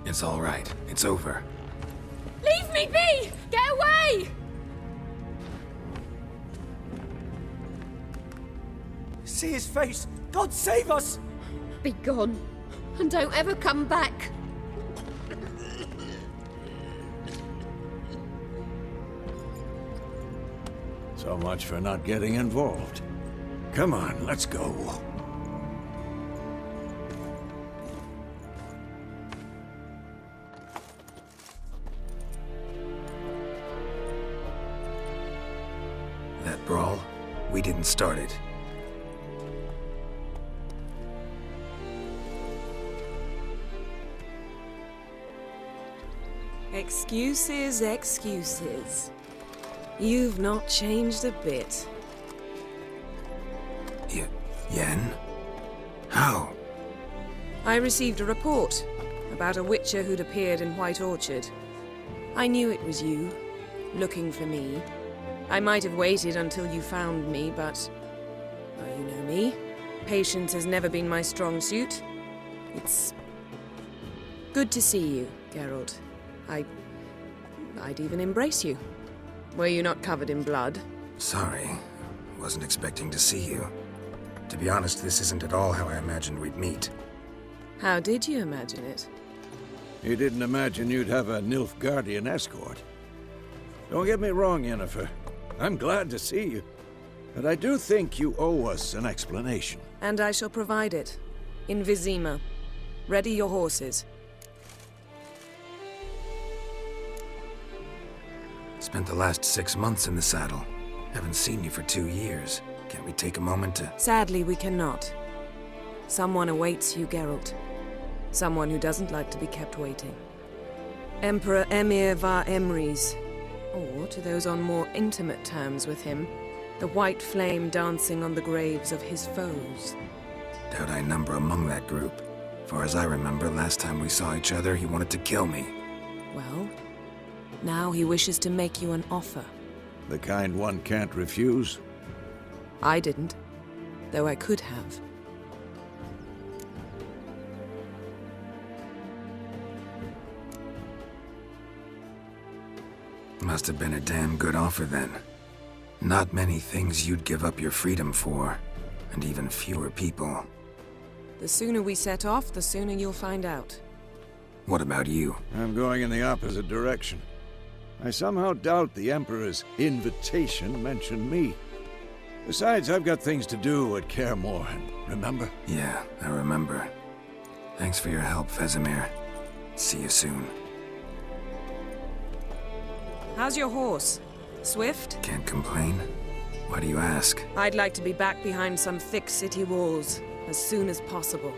It's all right. It's over. Leave me be! Get away! See his face! God save us! Be gone. And don't ever come back. So much for not getting involved. Come on, let's go. That brawl, we didn't start it. Excuses, excuses. You've not changed a bit. Yen? How? I received a report about a witcher who'd appeared in White Orchard. I knew it was you, looking for me. I might have waited until you found me, but... well, you know me. Patience has never been my strong suit. It's... good to see you, Geralt. I'd even embrace you. Were you not covered in blood? Sorry. Wasn't expecting to see you. To be honest, this isn't at all how I imagined we'd meet. How did you imagine it? You didn't imagine you'd have a Nilfgaardian escort. Don't get me wrong, Yennefer. I'm glad to see you. But I do think you owe us an explanation. And I shall provide it. In Vizima. Ready your horses. Spent the last 6 months in the saddle. Haven't seen you for 2 years. Can't we take a moment to... Sadly, we cannot. Someone awaits you, Geralt. Someone who doesn't like to be kept waiting. Emperor Emhyr var Emreis. Or, to those on more intimate terms with him, the white flame dancing on the graves of his foes. Doubt I number among that group. Far as I remember, last time we saw each other, he wanted to kill me. Well, now he wishes to make you an offer. The kind one can't refuse. I didn't, though I could have. Must have been a damn good offer then. Not many things you'd give up your freedom for, and even fewer people. The sooner we set off, the sooner you'll find out. What about you? I'm going in the opposite direction. I somehow doubt the Emperor's invitation mentioned me. Besides, I've got things to do at Kaer Morhen, remember? Yeah, I remember. Thanks for your help, Vesemir. See you soon. How's your horse? Swift? Can't complain. Why do you ask? I'd like to be back behind some thick city walls as soon as possible.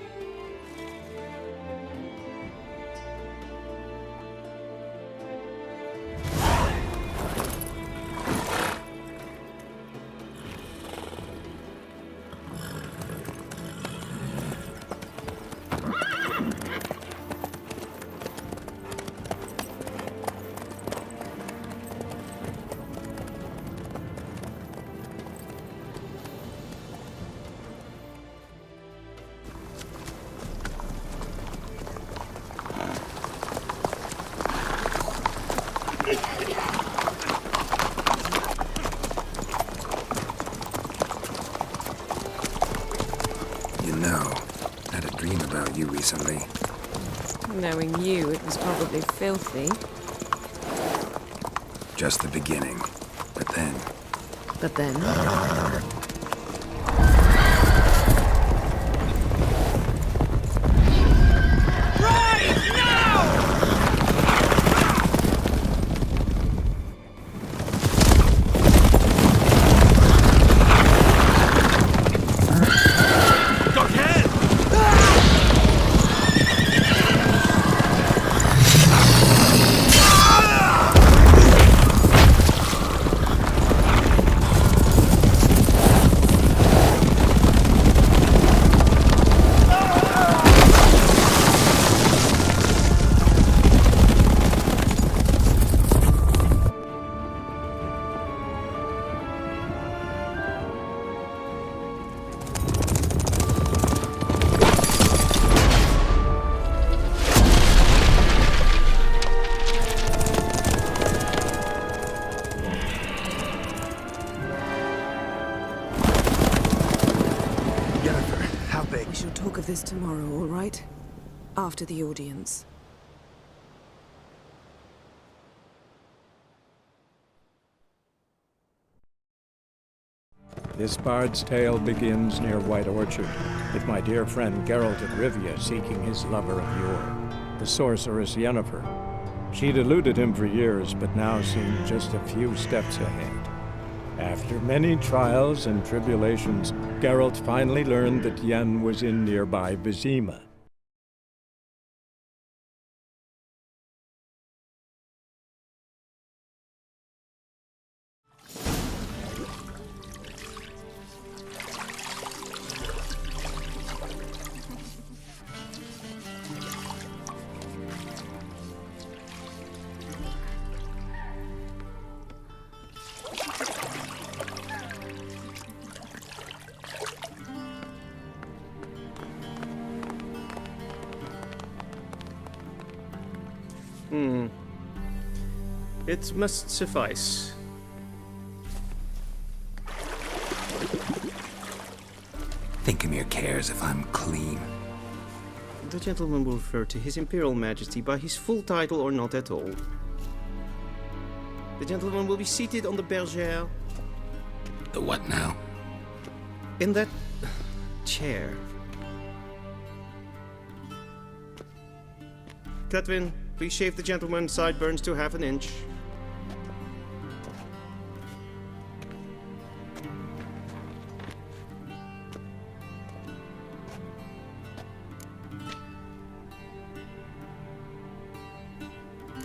You know, I had a dream about you recently. Knowing you, it was probably filthy. Just the beginning. But then... But then... big. We shall talk of this tomorrow, all right? After the audience. This bard's tale begins near White Orchard, with my dear friend Geralt of Rivia seeking his lover of yore, the sorceress Yennefer. She'd eluded him for years, but now seemed just a few steps ahead. After many trials and tribulations, Geralt finally learned that Yen was in nearby Vizima. It must suffice. Thinkamir cares if I'm clean. The gentleman will refer to His Imperial Majesty by his full title or not at all. The gentleman will be seated on the bergère. The what now? In that chair. Cletwin, please shave the gentleman's sideburns to half an inch.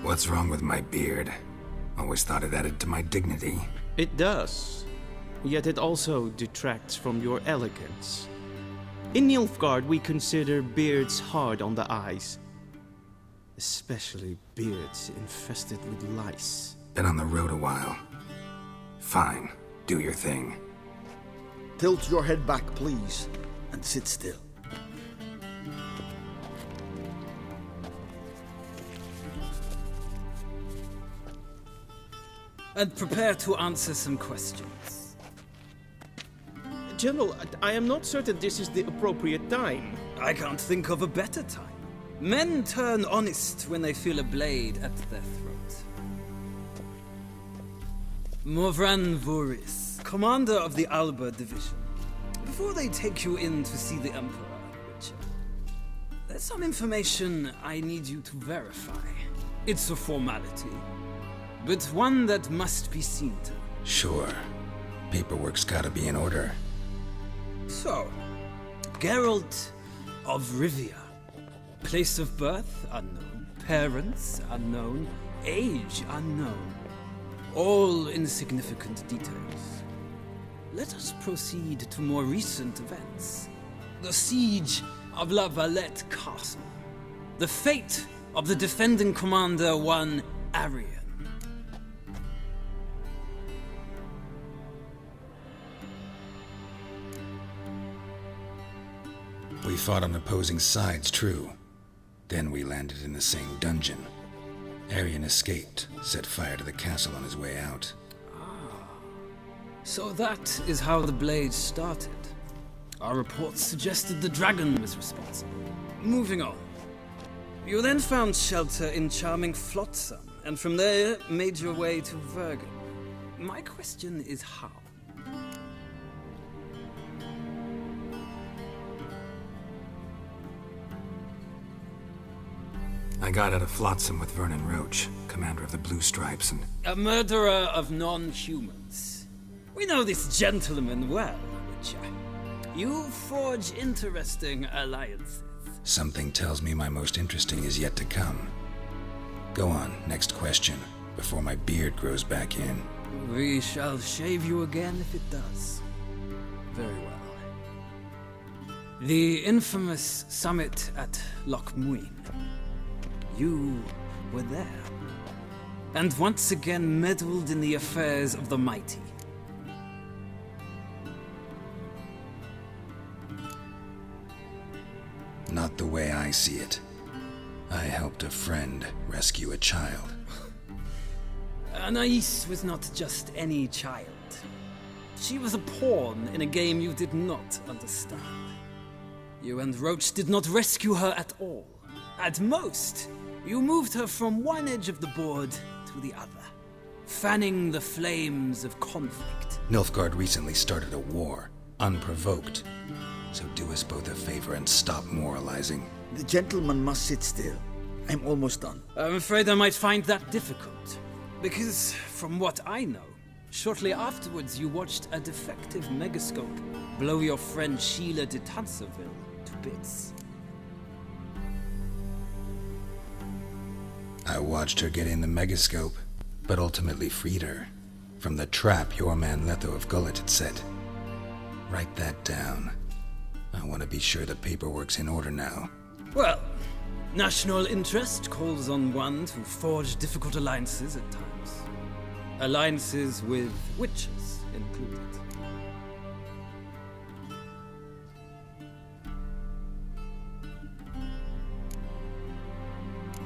What's wrong with my beard? Always thought it added to my dignity. It does. Yet it also detracts from your elegance. In Nilfgaard, we consider beards hard on the eyes. Especially beards infested with lice. Been on the road a while. Fine, do your thing. Tilt your head back, please, and sit still. And prepare to answer some questions. General, I am not certain this is the appropriate time. I can't think of a better time. Men turn honest when they feel a blade at their throat. Morvran Voorhis, commander of the Alba Division. Before they take you in to see the Emperor, Witcher, there's some information I need you to verify. It's a formality, but one that must be seen to. Sure. Paperwork's gotta be in order. So, Geralt of Rivia. Place of birth unknown, parents unknown, age unknown. All insignificant details. Let us proceed to more recent events. The siege of La Valette Castle. The fate of the defending commander, one Arian. We fought on opposing sides, true. Then we landed in the same dungeon. Arian escaped, set fire to the castle on his way out. So that is how the blade started. Our reports suggested the dragon was responsible. Moving on. You then found shelter in charming Flotsam, and from there made your way to Vergen. My question is how? I got out of Flotsam with Vernon Roach, commander of the Blue Stripes, and... A murderer of non-humans. We know this gentleman well, Witcher. You forge interesting alliances. Something tells me my most interesting is yet to come. Go on, next question, before my beard grows back in. We shall shave you again if it does. Very well. The infamous summit at Loch Muin. You were there, and once again meddled in the affairs of the mighty. Not the way I see it. I helped a friend rescue a child. Anais was not just any child. She was a pawn in a game you did not understand. You and Roach did not rescue her at all. At most, you moved her from one edge of the board to the other, fanning the flames of conflict. Nilfgaard recently started a war, unprovoked. So do us both a favor and stop moralizing. The gentleman must sit still. I'm almost done. I'm afraid I might find that difficult. Because, from what I know, shortly afterwards you watched a defective megascope blow your friend Sheila de Tanserville to bits. I watched her get in the megascope, but ultimately freed her from the trap your man Letho of Gullet had set. Write that down. I want to be sure the paperwork's in order now. Well, national interest calls on one to forge difficult alliances at times. Alliances with witches included.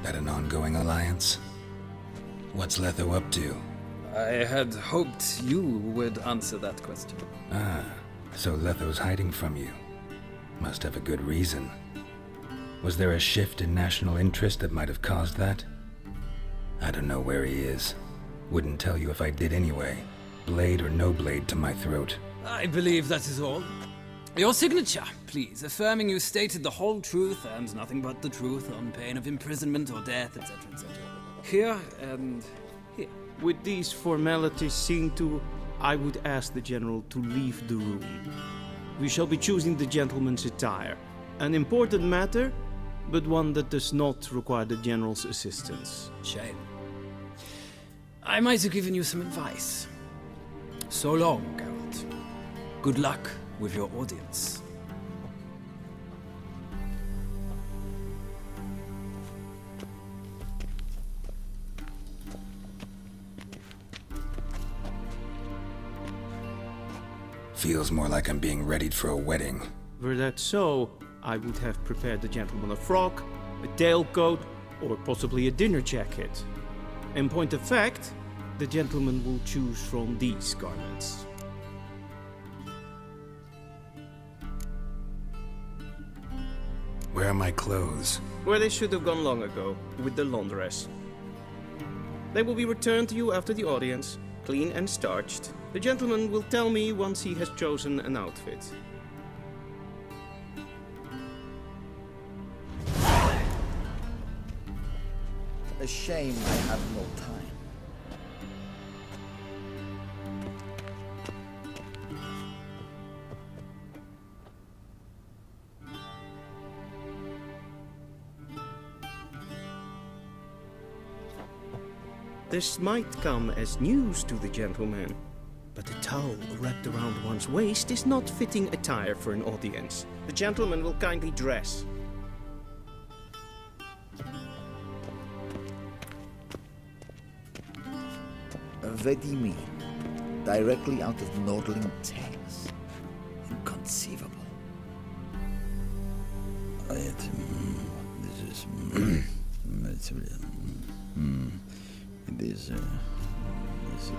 That an ongoing alliance? What's Letho up to? I had hoped you would answer that question. Ah, so Letho's hiding from you. Must have a good reason. Was there a shift in national interest that might have caused that? I don't know where he is. Wouldn't tell you if I did anyway. Blade or no blade to my throat. I believe that is all. Your signature, please, affirming you stated the whole truth and nothing but the truth on pain of imprisonment or death, etc., etc. Here and here. With these formalities seen to, I would ask the General to leave the room. We shall be choosing the gentleman's attire. An important matter, but one that does not require the General's assistance. Shame. I might have given you some advice. So long, Geralt. Good luck with your audience. Feels more like I'm being readied for a wedding. Were that so, I would have prepared the gentleman a frock, a tailcoat, or possibly a dinner jacket. In point of fact, the gentleman will choose from these garments. Where are my clothes? Where they should have gone long ago, with the laundress. They will be returned to you after the audience, clean and starched. The gentleman will tell me once he has chosen an outfit. A shame I have no time. This might come as news to the gentleman, but a towel wrapped around one's waist is not fitting attire for an audience. The gentleman will kindly dress. Vedimi, directly out of Nordling Tales. Inconceivable. This is this is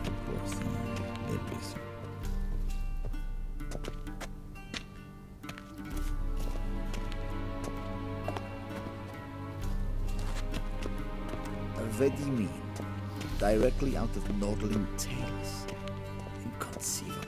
Vedimi, directly out of Nordling Tales. Inconceivable.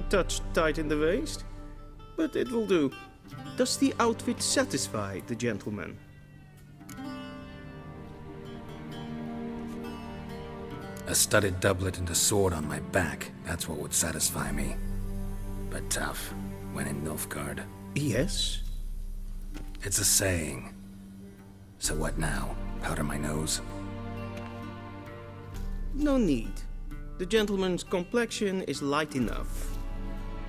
touch tight in the waist, but it will do. Does the outfit satisfy the gentleman? A studded doublet and a sword on my back, that's what would satisfy me. But tough, when in Nilfgaard. Yes? It's a saying. So what now? Powder my nose? No need. The gentleman's complexion is light enough.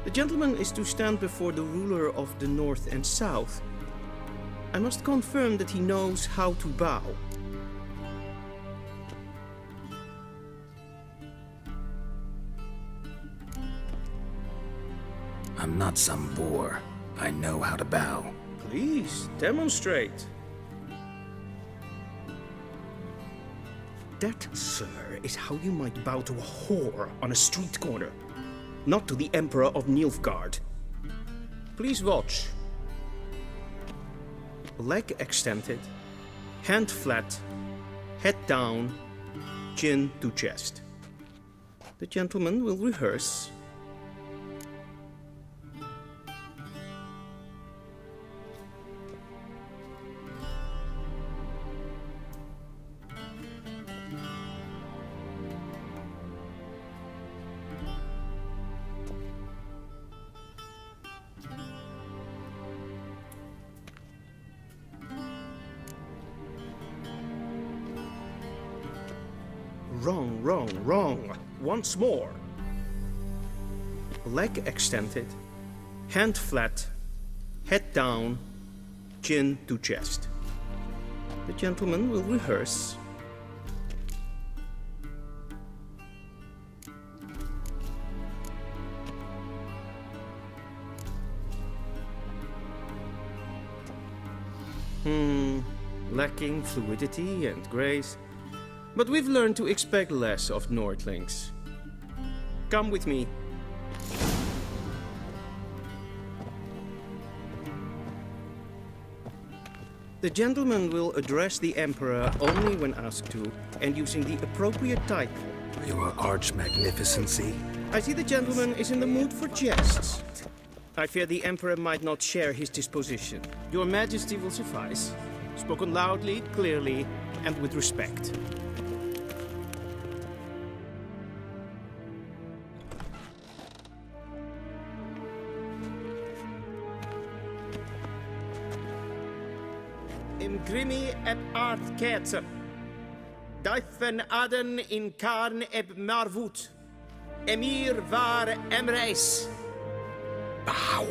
The gentleman is to stand before the ruler of the North and South. I must confirm that he knows how to bow. I'm not some boor. I know how to bow. Please, demonstrate. That, sir, is how you might bow to a whore on a street corner, not to the Emperor of Nilfgaard. Please watch. Leg extended, hand flat, head down, chin to chest. The gentleman will rehearse. Wrong, wrong, wrong. Once more. Leg extended, hand flat, head down, chin to chest. The gentleman will rehearse. Lacking fluidity and grace. But we've learned to expect less of Nordlings. Come with me. The gentleman will address the Emperor only when asked to, and using the appropriate title. Your arch-magnificency? I see the gentleman is in the mood for jests. I fear the Emperor might not share his disposition. Your Majesty will suffice. Spoken loudly, clearly, and with respect. Imgrimi eb art ketzer. Daifen aden in karn eb marvut. Emir var emreis. Bow.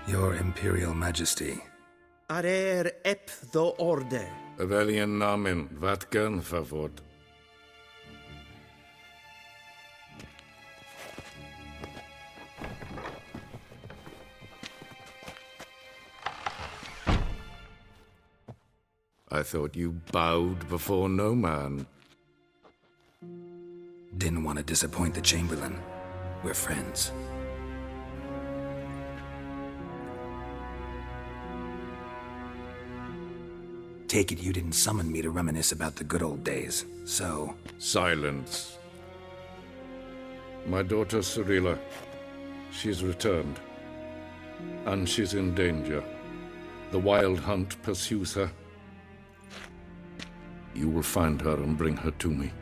Your Imperial Majesty. Arer ep the orde. Weljen namen, wat kan favort? I thought you bowed before no man. Didn't want to disappoint the Chamberlain. We're friends. Take it you didn't summon me to reminisce about the good old days, so... Silence. My daughter Cirilla, she's returned. And she's in danger. The Wild Hunt pursues her. You will find her and bring her to me.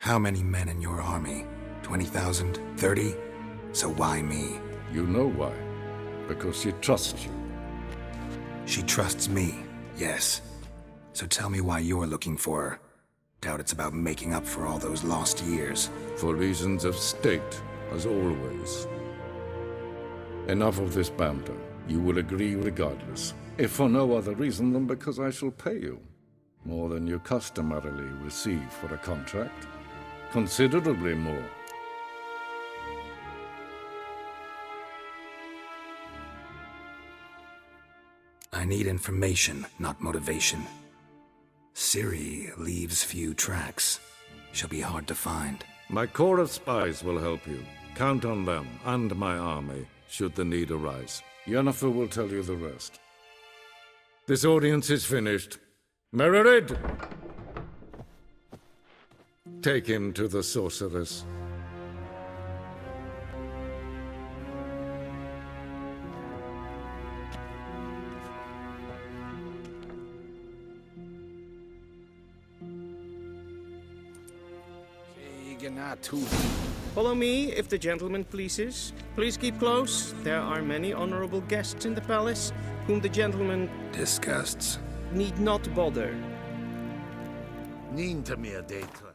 How many men in your army? 20,000? 30? So why me? You know why. Because she trusts you. She trusts me, yes. So tell me why you're looking for her. Doubt it's about making up for all those lost years. For reasons of state, as always. Enough of this banter. You will agree regardless. If for no other reason than because I shall pay you. More than you customarily receive for a contract. Considerably more. I need information, not motivation. Ciri leaves few tracks. She'll be hard to find. My corps of spies will help you. Count on them and my army, should the need arise. Yennefer will tell you the rest. This audience is finished. Mererid! Take him to the sorceress. Follow me, if the gentleman pleases. Please keep close. There are many honorable guests in the palace, whom the gentleman Disgusts. need not bother. Nín to me a date.